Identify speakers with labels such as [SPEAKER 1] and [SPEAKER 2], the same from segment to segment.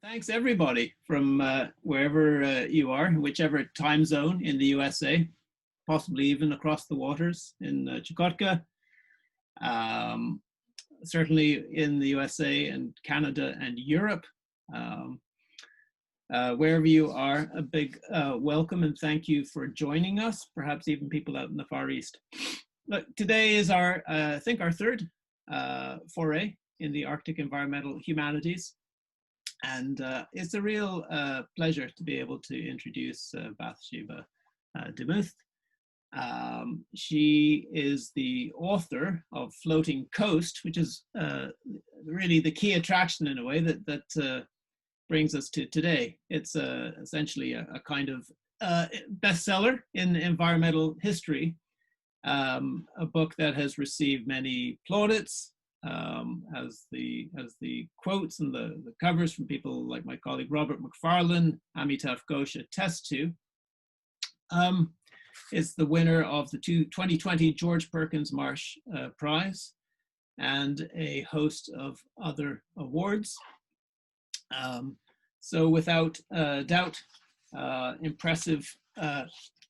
[SPEAKER 1] Thanks everybody from wherever you are, whichever time zone in the USA, possibly even across the waters in Chukotka, certainly in the USA and Canada and Europe. Wherever you are, a big welcome and thank you for joining us, perhaps even people out in the Far East. Look, today is our, I think our third foray in the Arctic environmental humanities. And it's a real pleasure to be able to introduce Bathsheba Demuth. She is the author of Floating Coast, which is really the key attraction in a way that brings us to today. It's essentially a kind of bestseller in environmental history, a book that has received many plaudits, as the quotes and the covers from people like my colleague Robert McFarlane, Amitav Ghosh attest to. It's the winner of the 2020 George Perkins Marsh Prize and a host of other awards. So without doubt, impressive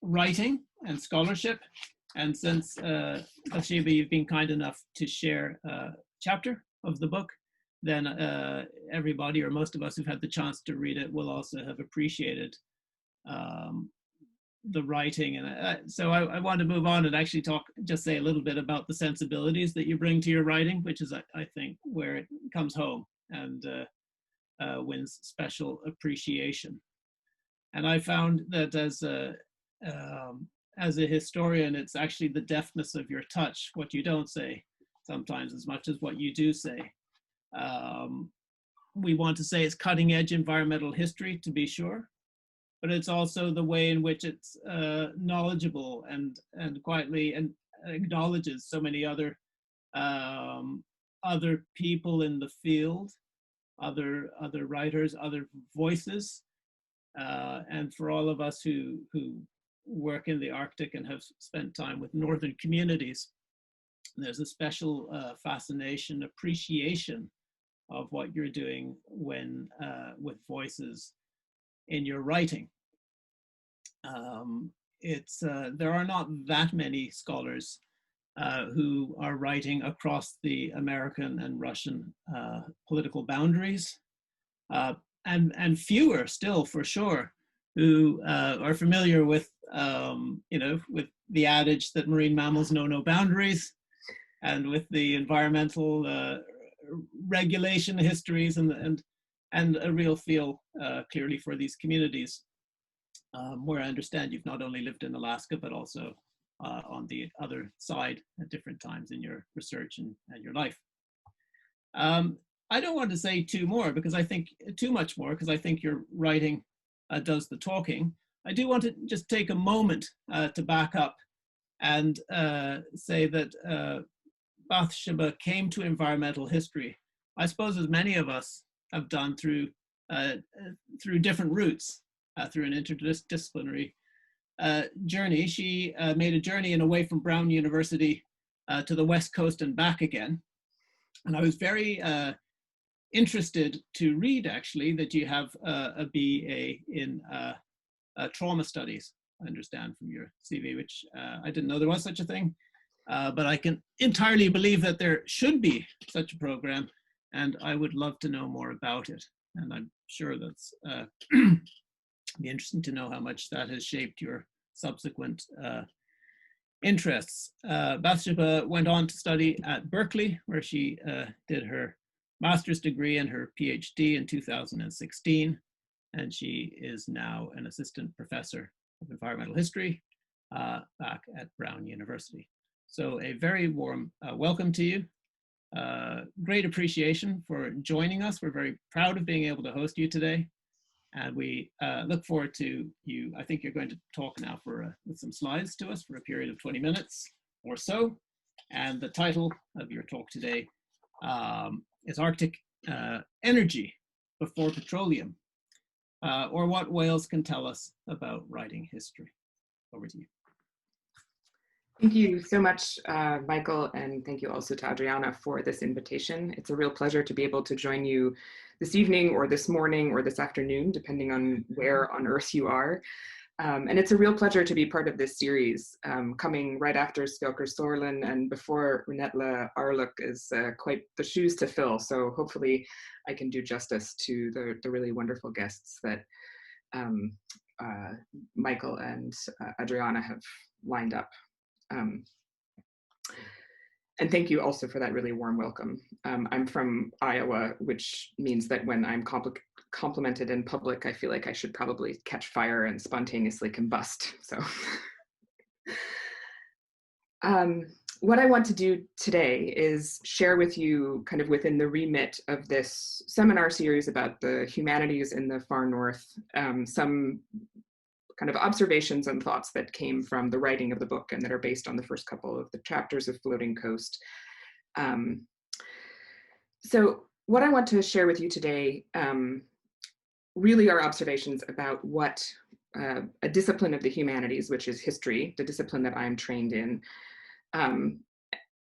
[SPEAKER 1] writing and scholarship. And since Bathsheba, you've been kind enough to share a chapter of the book, then everybody or most of us who've had the chance to read it will also have appreciated the writing. And so I want to move on and actually just say a little bit about the sensibilities that you bring to your writing, which is, I think, where it comes home and wins special appreciation. And I found that as a historian, it's actually the deftness of your touch, what you don't say sometimes as much as what you do say. We want to say it's cutting edge environmental history, to be sure, but it's also the way in which it's knowledgeable and quietly and acknowledges so many other people in the field, other writers, other voices, and for all of us who work in the Arctic and have spent time with northern communities, there's a special fascination, appreciation of what you're doing when with voices in your writing. There are not that many scholars who are writing across the American and Russian political boundaries, and fewer still, for sure, who are familiar with with the adage that marine mammals know no boundaries, and with the environmental regulation histories and a real feel clearly for these communities, where I understand you've not only lived in Alaska, but also on the other side at different times in your research and your life. I don't want to say too much more, because I think your writing does the talking. I do want to just take a moment to back up and say that Bathsheba came to environmental history, I suppose, as many of us have done, through different routes, through an interdisciplinary journey. She made a journey in away from Brown University to the West Coast and back again. And I was very interested to read, actually, that you have a BA in trauma studies, I understand from your CV, which I didn't know there was such a thing, but I can entirely believe that there should be such a program, and I would love to know more about it. And I'm sure that's be interesting to know how much that has shaped your subsequent interests. Bathsheba went on to study at Berkeley, where she did her master's degree and her PhD in 2016. And she is now an assistant professor of environmental history back at Brown University. So a very warm welcome to you. Great appreciation for joining us. We're very proud of being able to host you today. And we look forward to you. I think you're going to talk now with some slides to us for a period of 20 minutes or so. And the title of your talk today is Arctic Energy Before Petroleum, or What Whales Can Tell Us About Writing History. Over to you.
[SPEAKER 2] Thank you so much, Michael, and thank you also to Adriana for this invitation. It's a real pleasure to be able to join you this evening or this morning or this afternoon, depending on where on earth you are. And it's a real pleasure to be part of this series, coming right after Spjelker Sorlin and before Runetle Arluk is quite the shoes to fill. So hopefully I can do justice to the really wonderful guests that Michael and Adriana have lined up. And thank you also for that really warm welcome. I'm from Iowa, which means that when I'm complimented in public, I feel like I should probably catch fire and spontaneously combust. So what I want to do today is share with you, kind of within the remit of this seminar series about the humanities in the far north, some kind of observations and thoughts that came from the writing of the book and that are based on the first couple of the chapters of Floating Coast. So what I want to share with you today really are observations about what a discipline of the humanities, which is history, the discipline that I'm trained in,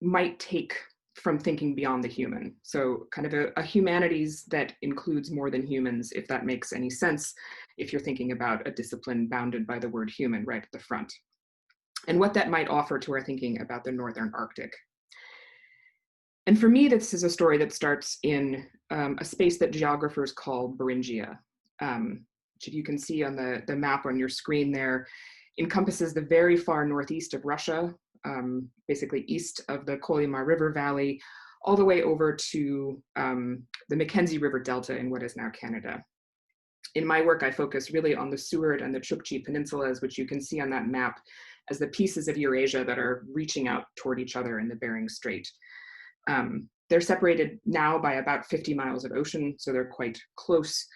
[SPEAKER 2] might take from thinking beyond the human. So kind of a humanities that includes more than humans, if that makes any sense, if you're thinking about a discipline bounded by the word human right at the front, and what that might offer to our thinking about the Northern Arctic. And for me, this is a story that starts in a space that geographers call Beringia, which, if you can see on the map on your screen there, encompasses the very far northeast of Russia, basically east of the Kolyma River Valley, all the way over to the Mackenzie River Delta in what is now Canada. In my work, I focus really on the Seward and the Chukchi peninsulas, which you can see on that map as the pieces of Eurasia that are reaching out toward each other in the Bering Strait. They're separated now by about 50 miles of ocean, so they're quite close.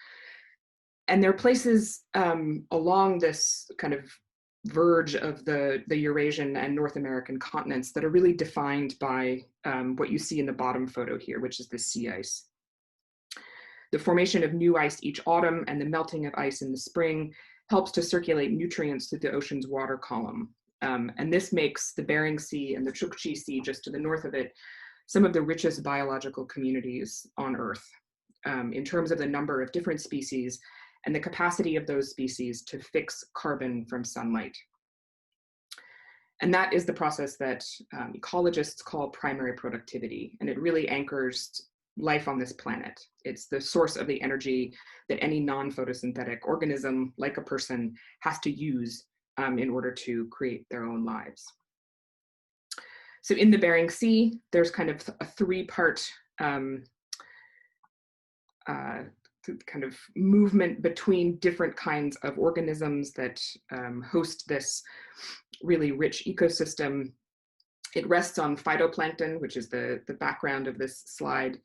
[SPEAKER 2] And they're places along this kind of verge of the Eurasian and North American continents that are really defined by what you see in the bottom photo here, which is the sea ice. The formation of new ice each autumn and the melting of ice in the spring helps to circulate nutrients through the ocean's water column. And this makes the Bering Sea and the Chukchi Sea, just to the north of it, some of the richest biological communities on Earth in terms of the number of different species and the capacity of those species to fix carbon from sunlight. And that is the process that ecologists call primary productivity, and it really anchors life on this planet. It's the source of the energy that any non-photosynthetic organism, like a person, has to use in order to create their own lives. So in the Bering Sea, there's kind of a three-part kind of movement between different kinds of organisms that host this really rich ecosystem. It rests on phytoplankton, which is the background of this slide,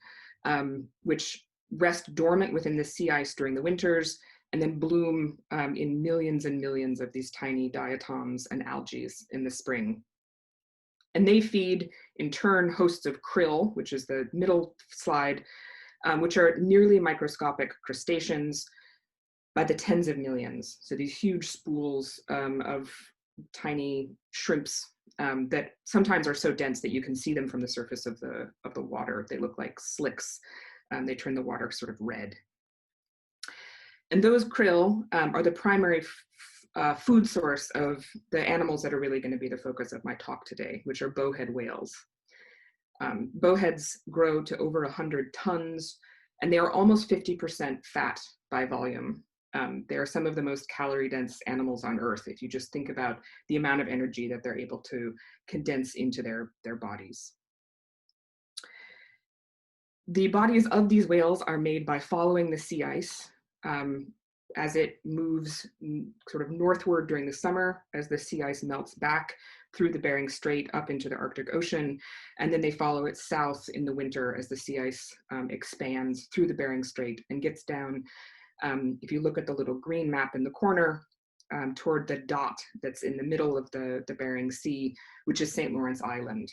[SPEAKER 2] which rest dormant within the sea ice during the winters and then bloom in millions and millions of these tiny diatoms and algae in the spring. And they feed, in turn, hosts of krill, which is the middle slide, which are nearly microscopic crustaceans by the tens of millions. So these huge spools of tiny shrimps that sometimes are so dense that you can see them from the surface of the water. They look like slicks. They turn the water sort of red. And those krill are the primary food source of the animals that are really going to be the focus of my talk today, which are bowhead whales. Bowheads grow to over 100 tons, and they are almost 50% fat by volume. They are some of the most calorie-dense animals on Earth, if you just think about the amount of energy that they're able to condense into their bodies. The bodies of these whales are made by following the sea ice as it moves sort of northward during the summer, as the sea ice melts back through the Bering Strait up into the Arctic Ocean, and then they follow it south in the winter as the sea ice expands through the Bering Strait and gets down, if you look at the little green map in the corner, toward the dot that's in the middle of the Bering Sea, which is St. Lawrence Island.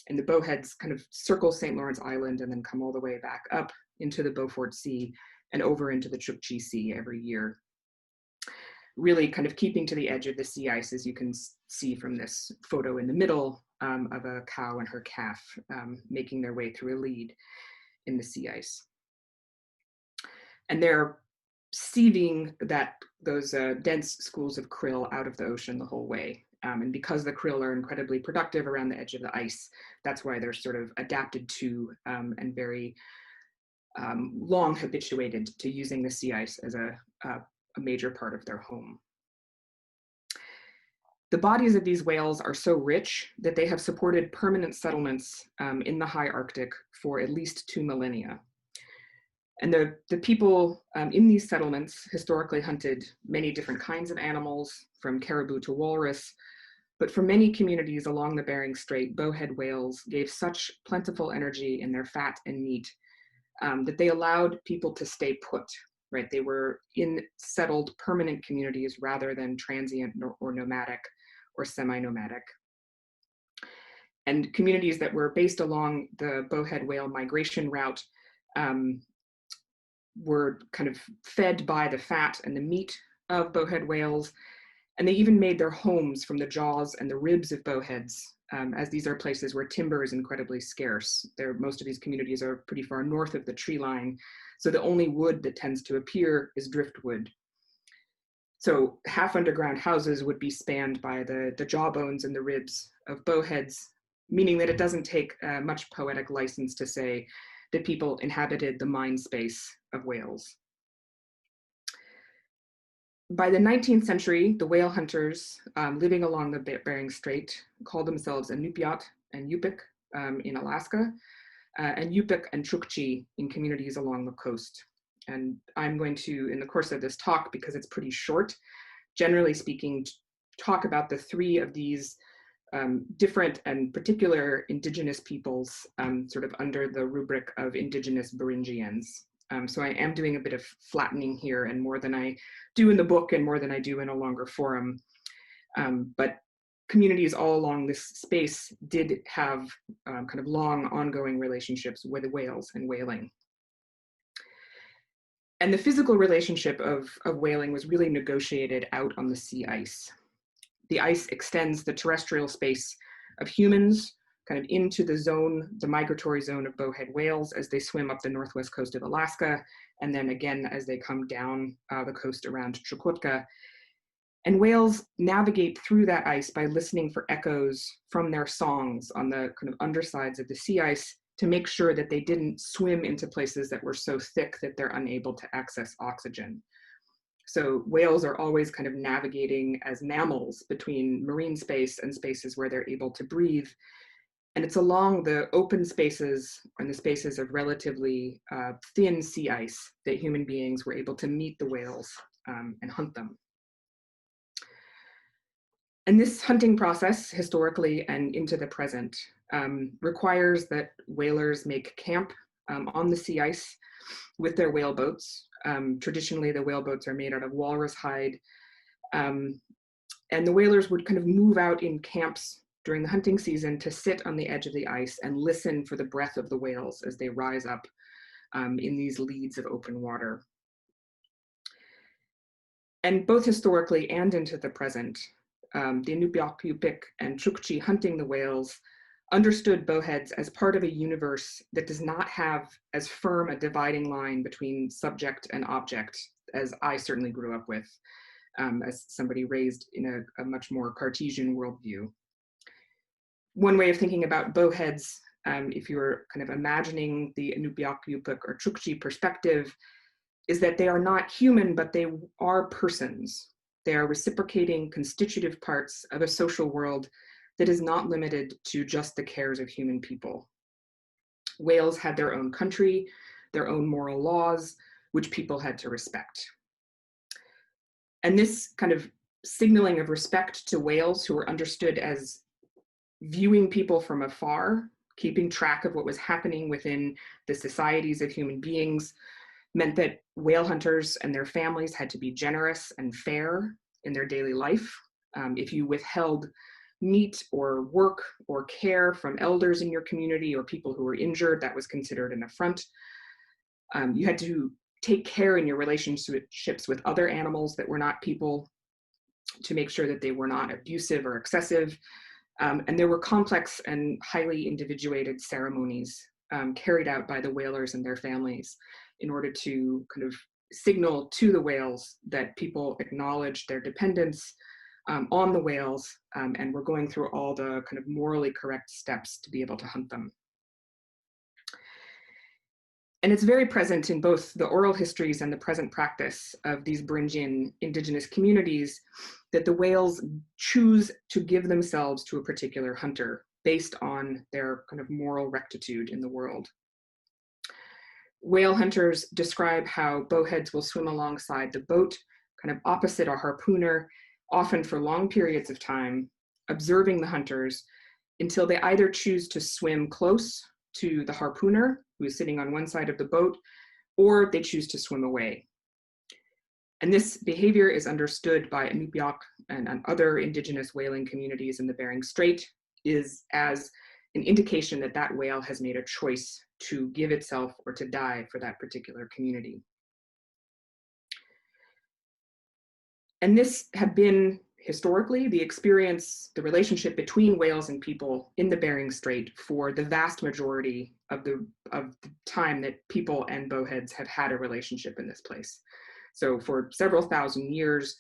[SPEAKER 2] And the bowheads kind of circle St. Lawrence Island and then come all the way back up into the Beaufort Sea and over into the Chukchi Sea every year. really kind of keeping to the edge of the sea ice, as you can see from this photo in the middle of a cow and her calf making their way through a lead in the sea ice. And they're sieving those dense schools of krill out of the ocean the whole way. And because the krill are incredibly productive around the edge of the ice, that's why they're sort of adapted to and very long habituated to using the sea ice as a major part of their home. The bodies of these whales are so rich that they have supported permanent settlements in the high Arctic for at least 2 millennia. And the people in these settlements historically hunted many different kinds of animals, from caribou to walrus, but for many communities along the Bering Strait, bowhead whales gave such plentiful energy in their fat and meat that they allowed people to stay put, right? They were in settled permanent communities rather than transient or nomadic or semi-nomadic. And communities that were based along the bowhead whale migration route were kind of fed by the fat and the meat of bowhead whales. And they even made their homes from the jaws and the ribs of bowheads, as these are places where timber is incredibly scarce. Most of these communities are pretty far north of the tree line, so the only wood that tends to appear is driftwood. So half underground houses would be spanned by the jawbones and the ribs of bowheads, meaning that it doesn't take much poetic license to say that people inhabited the mind space of whales. By the 19th century, the whale hunters living along the Bering Strait called themselves Inupiat and Yupik in Alaska, and Yupik and Chukchi in communities along the coast. And I'm going to, in the course of this talk, because it's pretty short, generally speaking, talk about the three of these different and particular indigenous peoples sort of under the rubric of indigenous Beringians. So I am doing a bit of flattening here, and more than I do in the book and more than I do in a longer forum. But communities all along this space did have kind of long ongoing relationships with whales and whaling. And the physical relationship of whaling was really negotiated out on the sea ice. The ice extends the terrestrial space of humans kind of into the zone, the migratory zone of bowhead whales as they swim up the northwest coast of Alaska, and then again as they come down the coast around Chukotka. And whales navigate through that ice by listening for echoes from their songs on the kind of undersides of the sea ice to make sure that they didn't swim into places that were so thick that they're unable to access oxygen. So whales are always kind of navigating as mammals between marine space and spaces where they're able to breathe. And it's along the open spaces and the spaces of relatively thin sea ice that human beings were able to meet the whales and hunt them. And this hunting process, historically and into the present, requires that whalers make camp on the sea ice with their whale boats. Traditionally, the whale boats are made out of walrus hide. And the whalers would kind of move out in camps during the hunting season to sit on the edge of the ice and listen for the breath of the whales as they rise up in these leads of open water. And both historically and into the present, the Inupiaq, Yupik, and Chukchi hunting the whales understood bowheads as part of a universe that does not have as firm a dividing line between subject and object as I certainly grew up with, as somebody raised in a much more Cartesian worldview. One way of thinking about bowheads, if you're kind of imagining the Inupiaq, Yupik, or Chukchi perspective, is that they are not human, but they are persons. They are reciprocating constitutive parts of a social world that is not limited to just the cares of human people. Whales had their own country, their own moral laws, which people had to respect. And this kind of signaling of respect to whales, who were understood as viewing people from afar, keeping track of what was happening within the societies of human beings, meant that whale hunters and their families had to be generous and fair in their daily life. If you withheld meat or work or care from elders in your community or people who were injured, that was considered an affront. You had to take care in your relationships with other animals that were not people. to make sure that they were not abusive or excessive. And there were complex and highly individuated ceremonies carried out by the whalers and their families in order to kind of signal to the whales that people acknowledged their dependence on the whales, and were going through all the kind of morally correct steps to be able to hunt them. And it's very present in both the oral histories and the present practice of these Beringian indigenous communities that the whales choose to give themselves to a particular hunter based on their kind of moral rectitude in the world. Whale hunters describe how bowheads will swim alongside the boat, kind of opposite a harpooner, often for long periods of time, observing the hunters until they either choose to swim close to the harpooner, who is sitting on one side of the boat, or they choose to swim away. And this behavior is understood by Inupiaq and other indigenous whaling communities in the Bering Strait as an indication that that whale has made a choice to give itself or to die for that particular community. And this had been historically the experience, the relationship between whales and people in the Bering Strait for the vast majority of the time that people and bowheads have had a relationship in this place. So for several thousand years,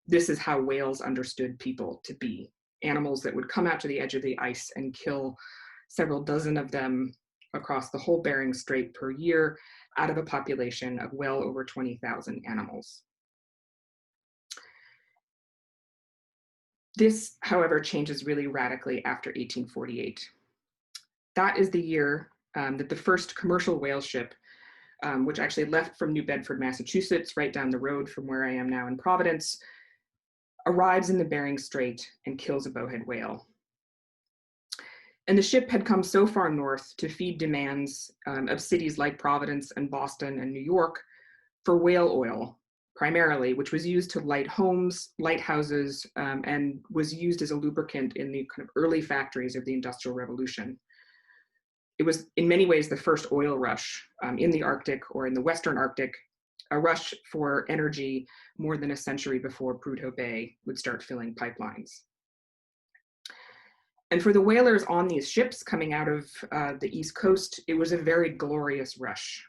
[SPEAKER 2] this is how whales understood people to be. Animals that would come out to the edge of the ice and kill several dozen of them across the whole Bering Strait per year out of a population of well over 20,000 animals. This, however, changes really radically after 1848. That is the year that the first commercial whale ship, which actually left from New Bedford, Massachusetts, right down the road from where I am now in Providence, arrives in the Bering Strait and kills a bowhead whale. And the ship had come so far north to feed demands of cities like Providence and Boston and New York for whale oil, primarily, which was used to light homes, lighthouses, and was used as a lubricant in the kind of early factories of the Industrial Revolution. It was in many ways the first oil rush in the Arctic or in the Western Arctic, a rush for energy more than a century before Prudhoe Bay would start filling pipelines. And for the whalers on these ships coming out of the East Coast, it was a very glorious rush.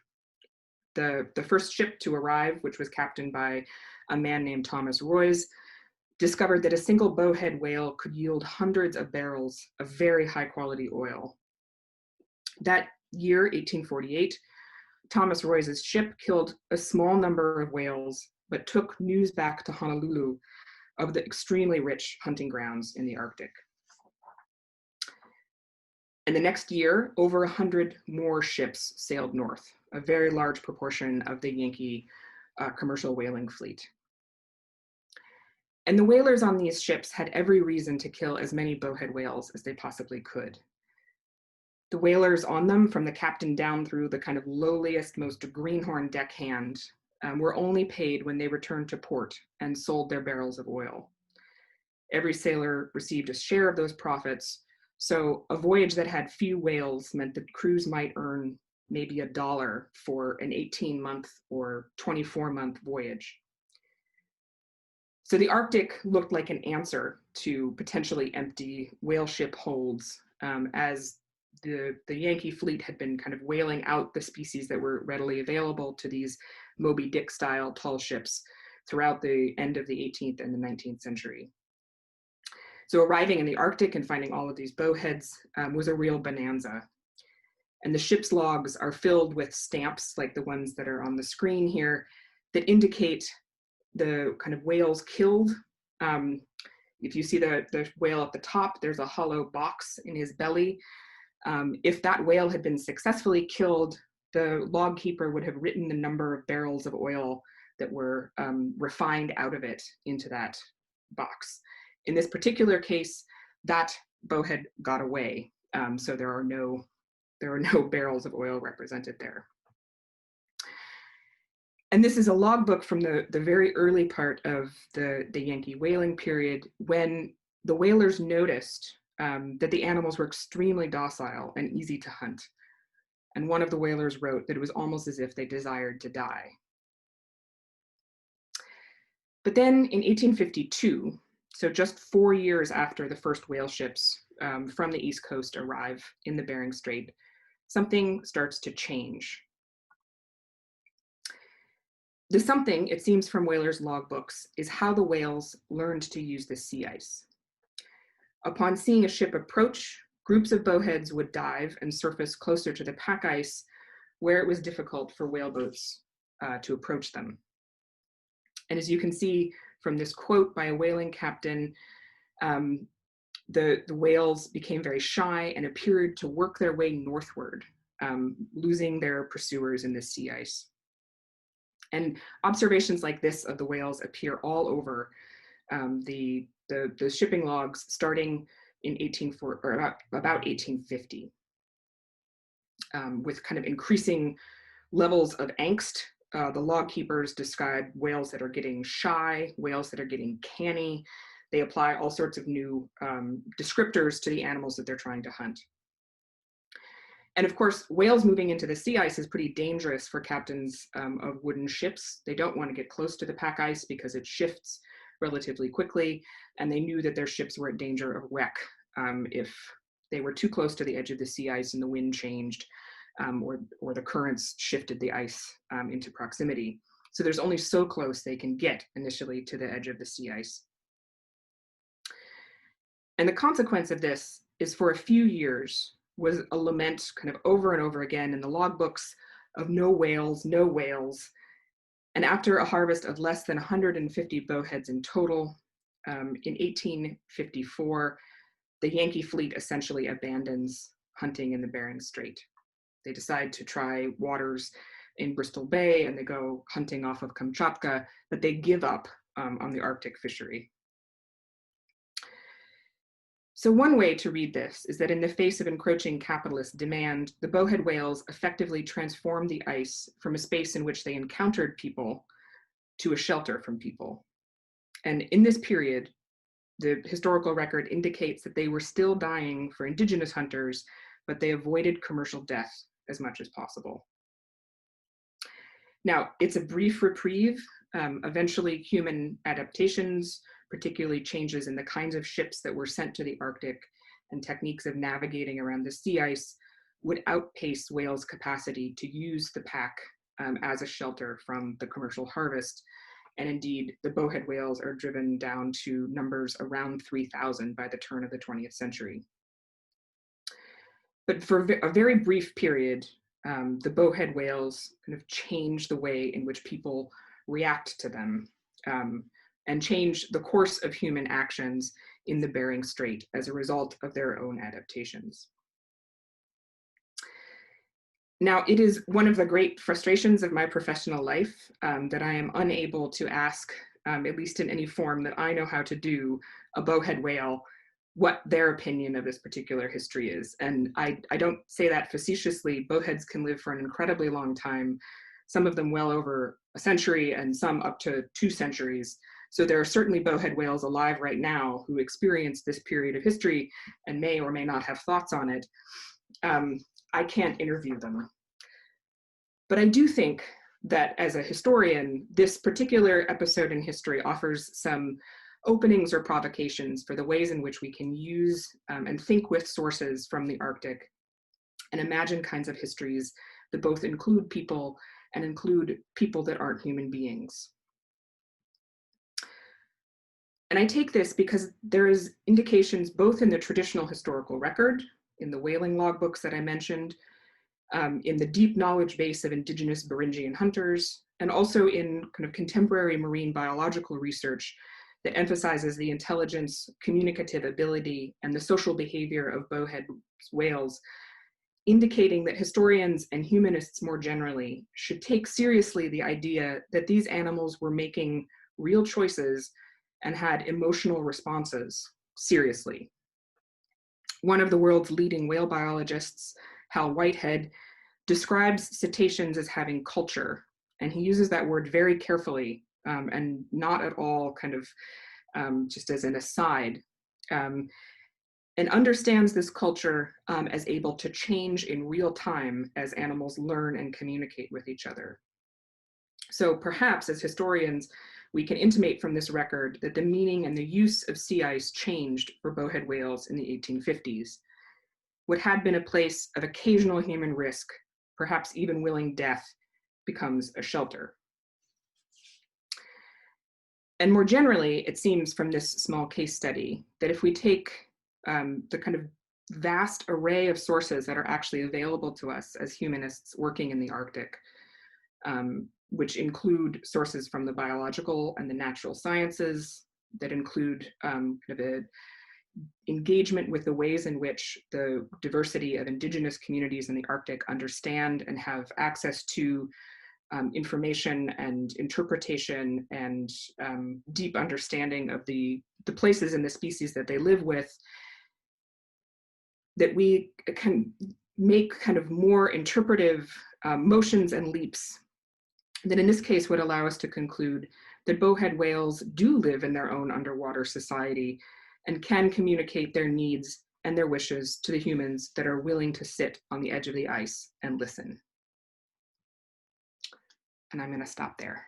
[SPEAKER 2] The first ship to arrive, which was captained by a man named Thomas Royes, discovered that a single bowhead whale could yield hundreds of barrels of very high quality oil. That year, 1848, Thomas Royes' ship killed a small number of whales, but took news back to Honolulu of the extremely rich hunting grounds in the Arctic. And the next year, over 100 more ships sailed north, a very large proportion of the Yankee commercial whaling fleet. And the whalers on these ships had every reason to kill as many bowhead whales as they possibly could. The whalers on them, from the captain down through the kind of lowliest, most greenhorn deckhand, were only paid when they returned to port and sold their barrels of oil. Every sailor received a share of those profits, so a voyage that had few whales meant that crews might earn maybe $1 for an 18-month or 24-month voyage. So the Arctic looked like an answer to potentially empty whale ship holds, as the Yankee fleet had been kind of whaling out the species that were readily available to these Moby Dick style tall ships throughout the end of the 18th and the 19th century. So arriving in the Arctic and finding all of these bowheads was a real bonanza. And the ship's logs are filled with stamps like the ones that are on the screen here that indicate the kind of whales killed. If you see the whale at the top, there's a hollow box in his belly. If that whale had been successfully killed, the log keeper would have written the number of barrels of oil that were refined out of it into that box. In this particular case, that bowhead got away, so there are no barrels of oil represented there. And this is a logbook from the very early part of the Yankee whaling period, when the whalers noticed that the animals were extremely docile and easy to hunt. And one of the whalers wrote that it was almost as if they desired to die. But then in 1852, so just 4 years after the first whale ships from the East Coast arrive in the Bering Strait, something starts to change. The something, it seems from whalers' logbooks, is how the whales learned to use the sea ice. Upon seeing a ship approach, groups of bowheads would dive and surface closer to the pack ice where it was difficult for whaleboats to approach them. And as you can see from this quote by a whaling captain, the whales became very shy and appeared to work their way northward, losing their pursuers in the sea ice. And observations like this of the whales appear all over the shipping logs starting in about 1850, with kind of increasing levels of angst. The log keepers describe whales that are getting shy, whales that are getting canny. They apply all sorts of new descriptors to the animals that they're trying to hunt. And of course, whales moving into the sea ice is pretty dangerous for captains of wooden ships. They don't want to get close to the pack ice because it shifts relatively quickly, and they knew that their ships were at danger of wreck if they were too close to the edge of the sea ice and the wind changed or the currents shifted the ice into proximity. So there's only so close they can get initially to the edge of the sea ice. And the consequence of this is for a few years was a lament kind of over and over again in the logbooks of no whales, no whales. And after a harvest of less than 150 bowheads in total, in 1854, the Yankee fleet essentially abandons hunting in the Bering Strait. They decide to try waters in Bristol Bay and they go hunting off of Kamchatka, but they give up on the Arctic fishery. So one way to read this is that in the face of encroaching capitalist demand, the bowhead whales effectively transformed the ice from a space in which they encountered people to a shelter from people. And in this period, the historical record indicates that they were still dying for indigenous hunters, but they avoided commercial death as much as possible. Now, it's a brief reprieve. Eventually, human adaptations, particularly changes in the kinds of ships that were sent to the Arctic and techniques of navigating around the sea ice, would outpace whales' capacity to use the pack as a shelter from the commercial harvest. And indeed, the bowhead whales are driven down to numbers around 3,000 by the turn of the 20th century. But for a very brief period, the bowhead whales kind of change the way in which people react to them and change the course of human actions in the Bering Strait as a result of their own adaptations. Now, it is one of the great frustrations of my professional life that I am unable to ask, at least in any form that I know how to do, a bowhead whale what their opinion of this particular history is. And I don't say that facetiously. Bowheads can live for an incredibly long time, some of them well over a century and some up to 2 centuries. So there are certainly bowhead whales alive right now who experience this period of history and may or may not have thoughts on it. I can't interview them. But I do think that as a historian, this particular episode in history offers some openings or provocations for the ways in which we can use and think with sources from the Arctic and imagine kinds of histories that both include people and include people that aren't human beings. And I take this because there is indications both in the traditional historical record, in the whaling logbooks that I mentioned, in the deep knowledge base of indigenous Beringian hunters, and also in kind of contemporary marine biological research that emphasizes the intelligence, communicative ability, and the social behavior of bowhead whales, indicating that historians and humanists more generally should take seriously the idea that these animals were making real choices and had emotional responses seriously. One of the world's leading whale biologists, Hal Whitehead, describes cetaceans as having culture, and he uses that word very carefully and not at all kind of just as an aside, and understands this culture as able to change in real time as animals learn and communicate with each other. So perhaps as historians, we can intimate from this record that the meaning and the use of sea ice changed for bowhead whales in the 1850s. What had been a place of occasional human risk, perhaps even willing death, becomes a shelter. And more generally, it seems from this small case study that if we take the kind of vast array of sources that are actually available to us as humanists working in the Arctic, which include sources from the biological and the natural sciences, that include kind of a engagement with the ways in which the diversity of indigenous communities in the Arctic understand and have access to information and interpretation and deep understanding of the places and the species that they live with, that we can make kind of more interpretive motions and leaps that in this case would allow us to conclude that bowhead whales do live in their own underwater society and can communicate their needs and their wishes to the humans that are willing to sit on the edge of the ice and listen. And I'm going to stop there.